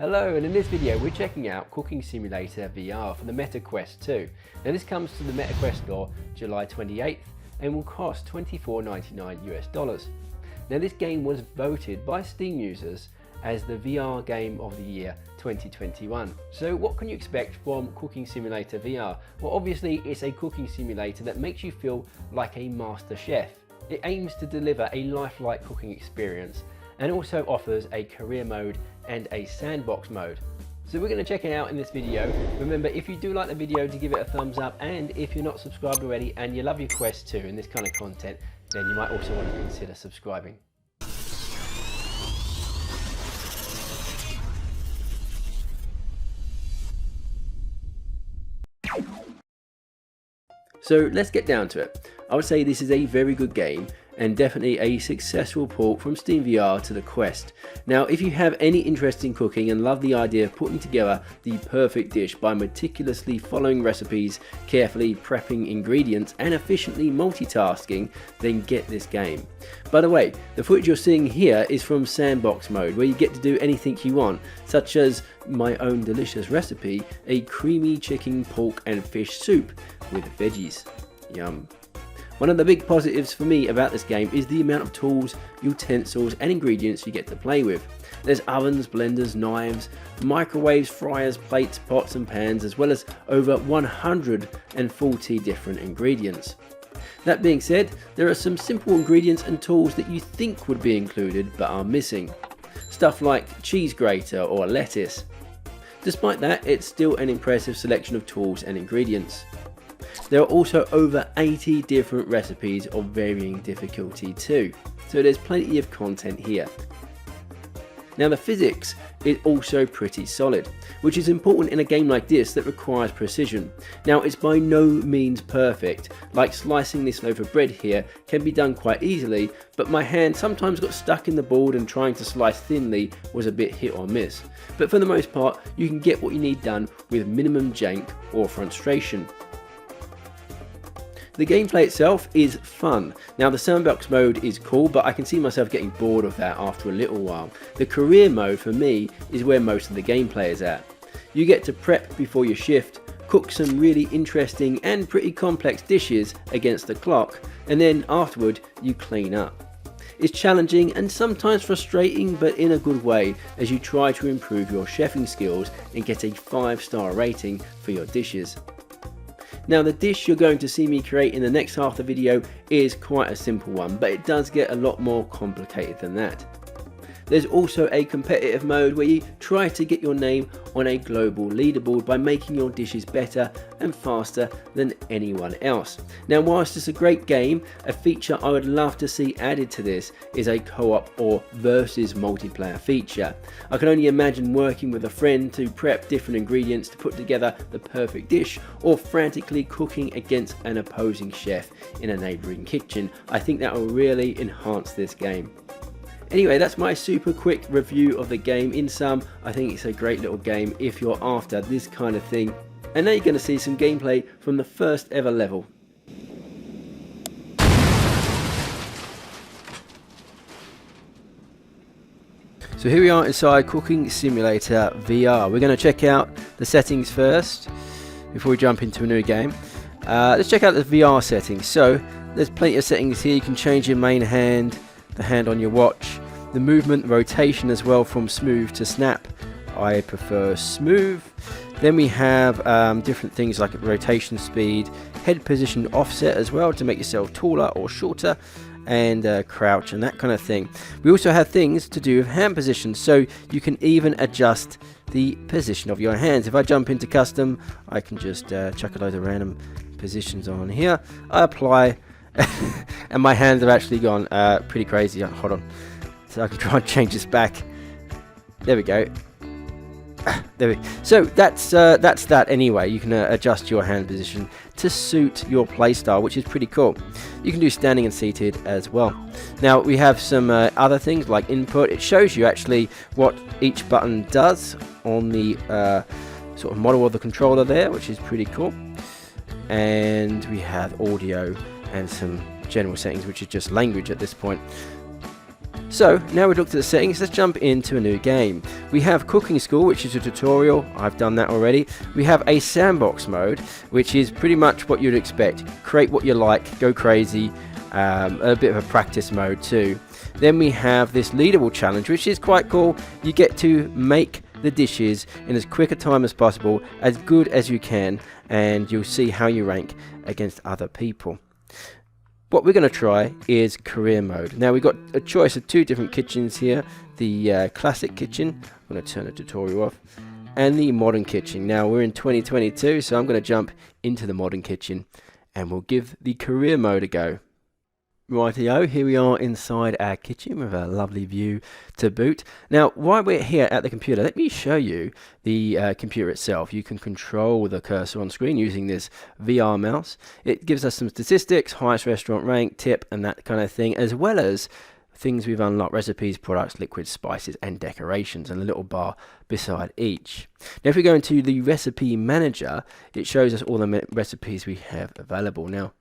Hello, and in this video we're checking out Cooking Simulator VR for the Meta Quest 2. Now this comes to the Meta Quest store July 28th and will cost $24.99 US. Now this game was voted by Steam users as the VR Game of the Year 2021. So what can you expect from Cooking Simulator VR? Well, obviously it's a cooking simulator that makes you feel like a master chef. It aims to deliver a lifelike cooking experience and also offers a career mode and a sandbox mode. So we're going to check it out in this video. Remember, if you do like the video, to give it a thumbs up, and if you're not subscribed already and you love your Quest 2 and this kind of content, then you might also want to consider subscribing. So let's get down to it. I would say this is a very good game and definitely a successful port from Steam VR to the Quest. Now, if you have any interest in cooking and love the idea of putting together the perfect dish by meticulously following recipes, carefully prepping ingredients and efficiently multitasking, then get this game. By the way, the footage you're seeing here is from sandbox mode, where you get to do anything you want, such as my own delicious recipe, a creamy chicken, pork and fish soup with veggies. Yum. One of the big positives for me about this game is the amount of tools, utensils and ingredients you get to play with. There's ovens, blenders, knives, microwaves, fryers, plates, pots and pans, as well as over 140 different ingredients. That being said, there are some simple ingredients and tools that you think would be included but are missing. Stuff like cheese grater or lettuce. Despite that, it's still an impressive selection of tools and ingredients. There are also over 80 different recipes of varying difficulty too, so there's plenty of content here. Now the physics is also pretty solid, which is important in a game like this that requires precision. Now it's by no means perfect, like slicing this loaf of bread here can be done quite easily, but my hand sometimes got stuck in the board and trying to slice thinly was a bit hit or miss. But for the most part you can get what you need done with minimum jank or frustration. The gameplay itself is fun. Now the sandbox mode is cool, but I can see myself getting bored of that after a little while. The career mode for me is where most of the gameplay is at. You get to prep before your shift, cook some really interesting and pretty complex dishes against the clock, and then afterward you clean up. It's challenging and sometimes frustrating, but in a good way, as you try to improve your chefing skills and get a 5-star rating for your dishes. Now the dish you're going to see me create in the next half of the video is quite a simple one, but it does get a lot more complicated than that. There's also a competitive mode where you try to get your name on a global leaderboard by making your dishes better and faster than anyone else. Now whilst it's a great game, a feature I would love to see added to this is a co-op or versus multiplayer feature. I can only imagine working with a friend to prep different ingredients to put together the perfect dish, or frantically cooking against an opposing chef in a neighbouring kitchen. I think that will really enhance this game. Anyway, that's my super quick review of the game. In sum, I think it's a great little game if you're after this kind of thing. And now you're going to see some gameplay from the first ever level. So here we are inside Cooking Simulator VR. We're going to check out the settings first before we jump into a new game. Let's check out the VR settings. So there's plenty of settings here. You can change your main hand, the hand on your watch, the movement, rotation as well, from smooth to snap. I prefer smooth. Then we have different things like rotation speed, head position offset as well to make yourself taller or shorter, and crouch and that kind of thing. We also have things to do with hand position, so you can even adjust the position of your hands. If I jump into custom, I can just chuck a load of random positions on here. I apply and my hands have actually gone pretty crazy. Hold on, so I can try and change this back. There we go. There we go. So that's that anyway. You can adjust your hand position to suit your playstyle, which is pretty cool. You can do standing and seated as well. Now we have some other things like input. It shows you actually what each button does on the sort of model of the controller there, which is pretty cool. And we have audio and some general settings, which is just language at this point. So now we've looked at the settings, let's jump into a new game. We have Cooking School, which is a tutorial. I've done that already. We have a sandbox mode, which is pretty much what you'd expect. Create what you like, go crazy, a bit of a practice mode too. Then we have this leaderboard challenge, which is quite cool. You get to make the dishes in as quick a time as possible, as good as you can, and you'll see how you rank against other people. What we're going to try is career mode. Now we've got a choice of two different kitchens here. The classic kitchen, I'm going to turn the tutorial off, and the modern kitchen. Now we're in 2022, so I'm going to jump into the modern kitchen and we'll give the career mode a go. Rightio, here we are inside our kitchen with a lovely view to boot. Now, while we're here at the computer, let me show you the computer itself. You can control the cursor on screen using this VR mouse. It gives us some statistics, highest restaurant rank, tip, and that kind of thing, as well as things we've unlocked: recipes, products, liquids, spices, and decorations, and a little bar beside each. Now, if we go into the recipe manager, it shows us all the recipes we have available. Now,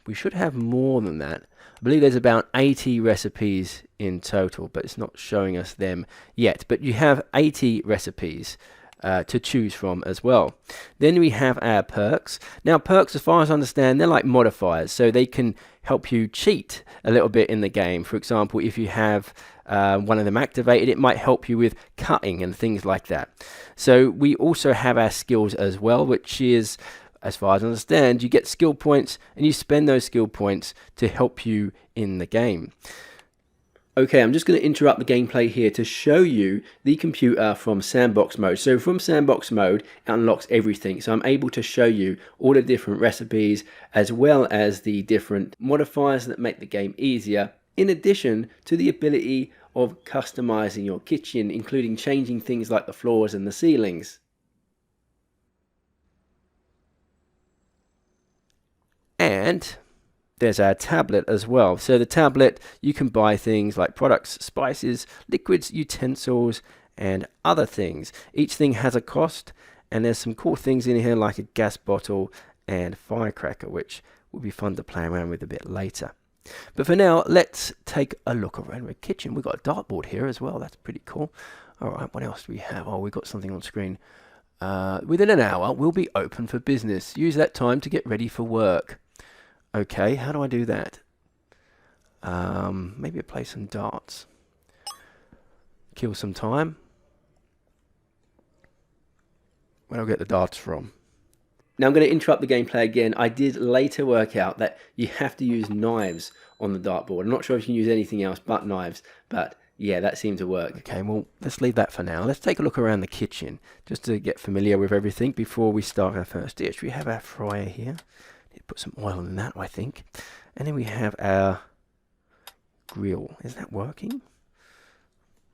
we should have more than that. I believe there's about 80 recipes in total, but it's not showing us them yet. But you have 80 recipes to choose from as well. Then we have our perks. Now, perks, as far as I understand, they're like modifiers, so they can help you cheat a little bit in the game. For example, if you have one of them activated, it might help you with cutting and things like that. So we also have our skills as well, which is, as far as I understand, you get skill points and you spend those skill points to help you in the game. Okay, I'm just going to interrupt the gameplay here to show you the computer from sandbox mode. So from sandbox mode, it unlocks everything. So I'm able to show you all the different recipes as well as the different modifiers that make the game easier, in addition to the ability of customizing your kitchen, including changing things like the floors and the ceilings. And there's our tablet as well. So the tablet, you can buy things like products, spices, liquids, utensils, and other things. Each thing has a cost, and there's some cool things in here like a gas bottle and firecracker, which will be fun to play around with a bit later. But for now, let's take a look around the kitchen. We've got a dartboard here as well. That's pretty cool. All right, what else do we have? Oh, we've got something on screen. Within an hour, we'll be open for business. Use that time to get ready for work. Okay, how do I do that? Maybe I play some darts. Kill some time. Where do I get the darts from? Now I'm going to interrupt the gameplay again. I did later work out that you have to use knives on the dartboard. I'm not sure if you can use anything else but knives, but yeah, that seemed to work. Okay, well, let's leave that for now. Let's take a look around the kitchen just to get familiar with everything before we start our first dish. We have our fryer here. Put some oil in that, I think. And then we have our grill. Is that working?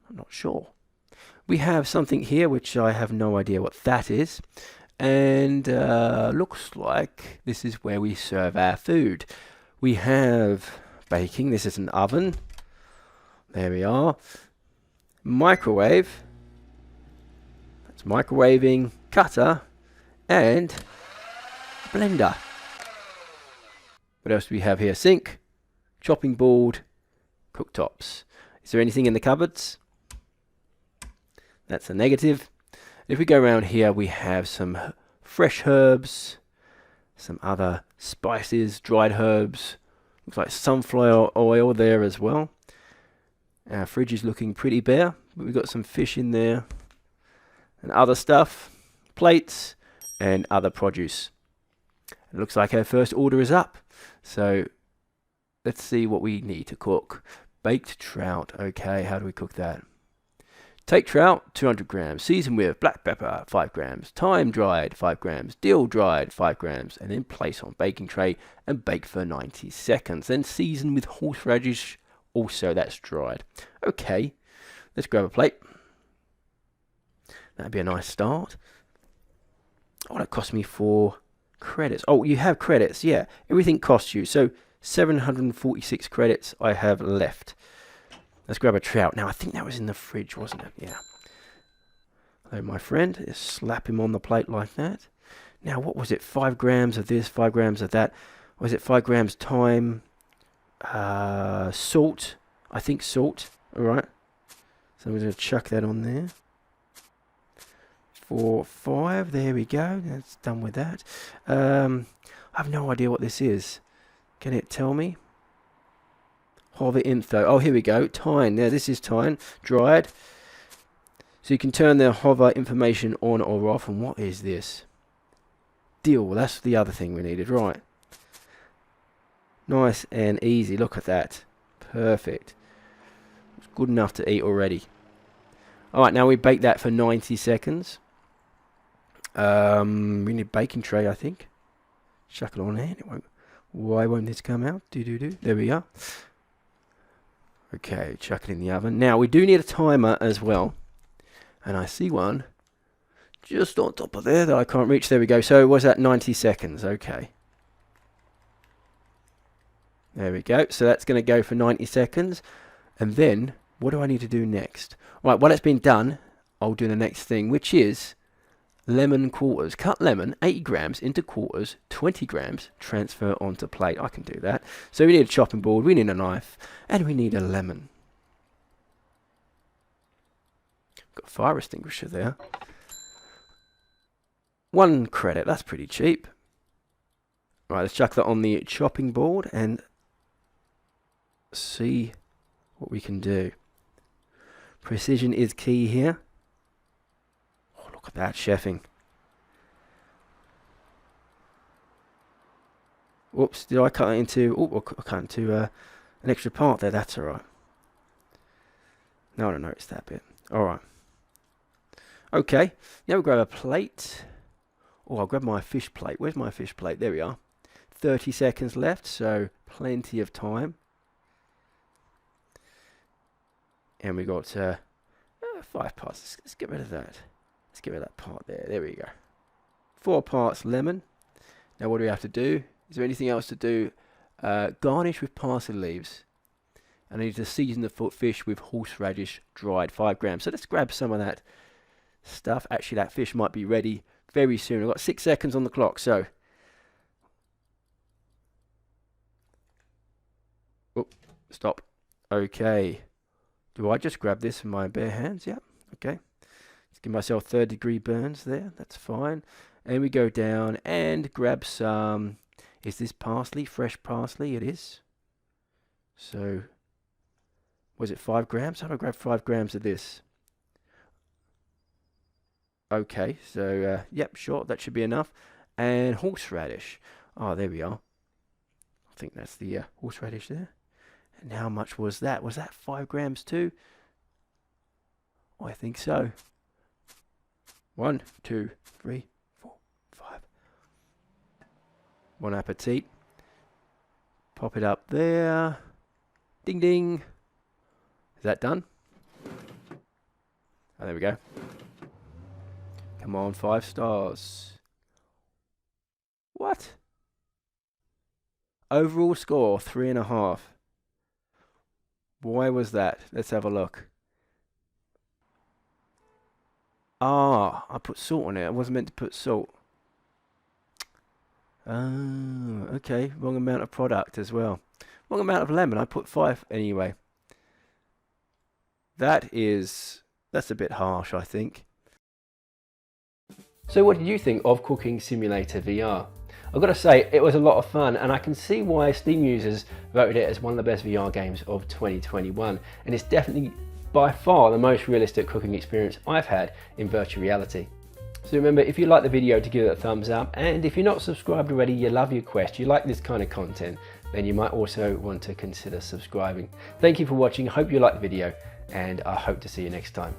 I'm not sure. We have something here which I have no idea what that is. And looks like this is where we serve our food. We have baking. This is an oven. There we are. Microwave. That's microwaving. Cutter. And blender. What else do we have here? Sink, chopping board, cooktops. Is there anything in the cupboards? That's a negative. If we go around here, we have some fresh herbs, some other spices, dried herbs. Looks like sunflower oil there as well. Our fridge is looking pretty bare, but we've got some fish in there and other stuff, plates and other produce. It looks like our first order is up. So let's see what we need to cook. Baked trout. Okay, how do we cook that? Take trout, 200 grams. Season with black pepper, 5 grams. Thyme dried, 5 grams. Dill dried, 5 grams. And then place on baking tray and bake for 90 seconds. Then season with horseradish, also that's dried. Okay, let's grab a plate. That'd be a nice start. Oh, that cost me 4 credits. Oh, you have credits, yeah. Everything costs you. So 746 credits I have left. Let's grab a trout. Now, I think that was in the fridge, wasn't it? Yeah. Hello, my friend. Just slap him on the plate like that. Now, what was it? 5 grams of this, 5 grams of that. Was it 5 grams thyme? Salt. I think salt. Alright, so we're going to chuck that on there. 4, 5, there we go, that's done with that. I have no idea what this is. Can it tell me? Hover info. Oh, here we go. Tine. Now this is tine. Dried. So you can turn the hover information on or off. And what is this? Dill. That's the other thing we needed. Right. Nice and easy. Look at that. Perfect. It's good enough to eat already. Alright, now we bake that for 90 seconds. We need a baking tray, I think. Chuck it on there. It won't. Why won't this come out? There we are. Okay, chuck it in the oven. Now, we do need a timer as well. And I see one just on top of there that I can't reach. There we go. So, was that 90 seconds? Okay. There we go. So, that's going to go for 90 seconds. And then, what do I need to do next? Right, well, it's been done. I'll do the next thing, which is lemon quarters. Cut lemon, 80 grams into quarters, 20 grams, transfer onto plate. I can do that. So we need a chopping board, we need a knife, and we need a lemon. Got a fire extinguisher there. 1 credit, that's pretty cheap. Right, let's chuck that on the chopping board and see what we can do. Precision is key here. Look at that chefing. Whoops, did I cut it into... Oh, I cut into an extra part there. That's alright. No, I don't notice that bit. Alright. Okay, now we'll grab a plate. Oh, I'll grab my fish plate. Where's my fish plate? There we are. 30 seconds left, so plenty of time. And we got 5 parts. Let's get rid of that. Let's get rid of that part there. There we go. 4 parts lemon. Now what do we have to do? Is there anything else to do? Garnish with parsley leaves. And I need to season the fish with horseradish dried, 5 grams. So let's grab some of that stuff. Actually, that fish might be ready very soon. I've got 6 seconds on the clock, so. Oh, stop. Okay. Do I just grab this in my bare hands? Yeah. Okay. Let's give myself 3rd-degree burns there. That's fine. And we go down and grab some. Is this parsley? Fresh parsley? It is. So, was it 5 grams? How do I grab 5 grams of this? Okay, so, yep, sure, that should be enough. And horseradish. Oh, there we are. I think that's the horseradish there. And how much was that? Was that 5 grams too? Oh, I think so. 1, 2, 3, 4, 5. Bon appetit. Pop it up there. Ding ding. Is that done? Oh, there we go. Come on, 5 stars. What? Overall score 3.5. Why was that? Let's have a look. Ah, I put salt on it. I wasn't meant to put salt. Oh, okay. Wrong amount of product as well. Wrong amount of lemon. I put 5 anyway. That's a bit harsh, I think. So what did you think of Cooking Simulator VR? I've got to say, it was a lot of fun, and I can see why Steam users voted it as one of the best VR games of 2021. And it's definitely by far the most realistic cooking experience I've had in virtual reality. So remember, if you like the video, to give it a thumbs up, and if you're not subscribed already, you love your quest, you like this kind of content, then you might also want to consider subscribing. Thank you for watching, I hope you liked the video, and I hope to see you next time.